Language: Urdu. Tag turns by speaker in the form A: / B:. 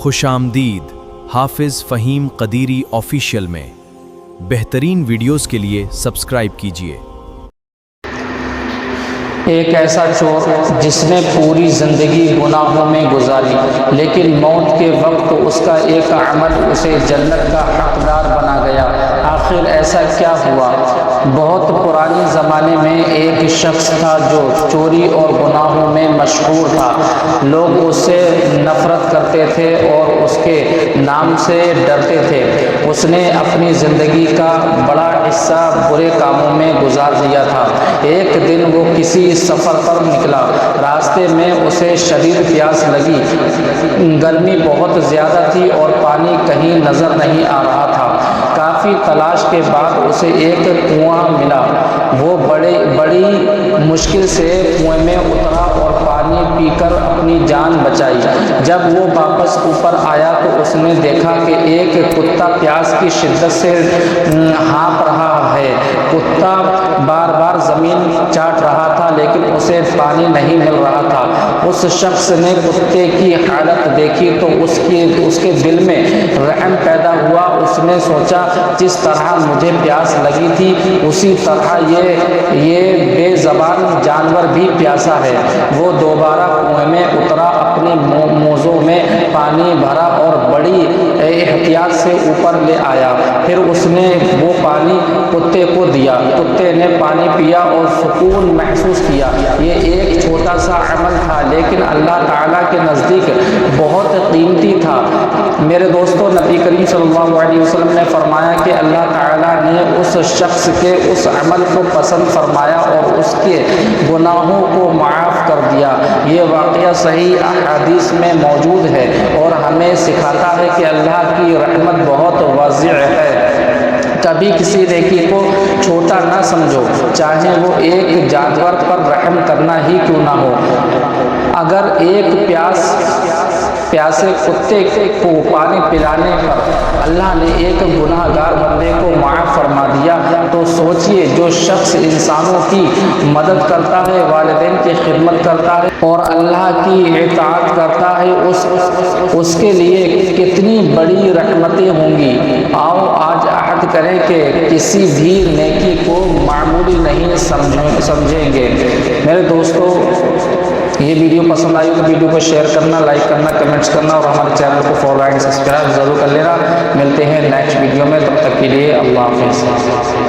A: خوش آمدید حافظ فہیم قدیری آفیشیل میں بہترین ویڈیوز کے لیے سبسکرائب کیجیے۔
B: ایک ایسا چور جس نے پوری زندگی گناہوں میں گزاری، لیکن موت کے وقت اس کا ایک عمل اسے جنت کا حقدار بنا گیا۔ آخر ایسا کیا ہوا؟ بہت پرانے زمانے میں ایک شخص تھا جو چوری اور گناہوں میں مشہور تھا۔ لوگ اس سے نفرت کرتے تھے اور اس کے نام سے ڈرتے تھے۔ اس نے اپنی زندگی کا بڑا حصہ برے کاموں میں گزار دیا تھا۔ ایک دن وہ کسی سفر پر نکلا۔ راستے میں اسے شدید پیاس لگی۔ گرمی بہت زیادہ تھی اور پانی کہیں نظر نہیں آ رہا تھا۔ کافی تلاش کے بعد اسے ایک کنواں ملا۔ وہ بڑی مشکل سے کنویں میں اترا اور پانی پی کر اپنی جان بچائی۔ جب وہ واپس اوپر آیا تو اس نے دیکھا کہ ایک کتا پیاس کی شدت سے ہانپ رہا ہے۔ کتا بار بار زمین چاٹ رہا تھا لیکن اسے پانی نہیں مل رہا تھا۔ اس شخص نے کتے کی حالت دیکھی تو اس کے دل میں رحم پیدا ہوا۔ اس نے سوچا جس طرح مجھے پیاس لگی تھی اسی طرح یہ بے زبان جانور بھی پیاسا ہے۔ وہ دوبارہ کنویں میں اترا، اپنی موزوں میں پانی بھرا اور بڑی احتیاط سے اوپر لے آیا۔ پھر اس نے وہ پانی کتے کو دیا۔ کتے نے پانی پیا اور سکون محسوس کیا۔ یہ ایک چھوٹا سا عمل تھا لیکن اللہ تعالیٰ کے نزدیک بہت قیمتی تھا۔ میرے دوستو، نبی کریم صلی اللہ علیہ وسلم نے فرمایا کہ اللہ تعالیٰ نے اس شخص کے اس عمل کو پسند فرمایا اور اس کے گناہوں کو معاف کر دیا۔ یہ واقعہ صحیح احادیث میں موجود ہے اور ہمیں سکھاتا ہے کہ اللہ کی رحمت بہت واسع ہے۔ کبھی کسی نیکی کو چھوٹا نہ سمجھو، چاہے وہ ایک جانور پر رحم کرنا ہی کیوں نہ ہو۔ اگر ایک پیاسے کتے کو پانی پلانے پر اللہ نے ایک گناہ گار بندے کو معاف فرما دیا تو سوچئے جو شخص انسانوں کی مدد کرتا ہے، والدین کی خدمت کرتا ہے اور اللہ کی اطاعت کرتا ہے، اس کے لیے کتنی بڑی رحمتیں ہوں گی۔ آؤ آج عہد کریں کہ کسی بھی نیکی کو معمولی نہیں سمجھیں گے۔ میرے دوستو، یہ ویڈیو پسند آئی تو ویڈیو کو شیئر کرنا، لائک کرنا، کمنٹس کرنا اور ہمارے چینل کو فالو اینڈ سبسکرائب ضرور کر لینا۔ ملتے ہیں نیکسٹ ویڈیو میں، تب تک کے لیے اللہ حافظ۔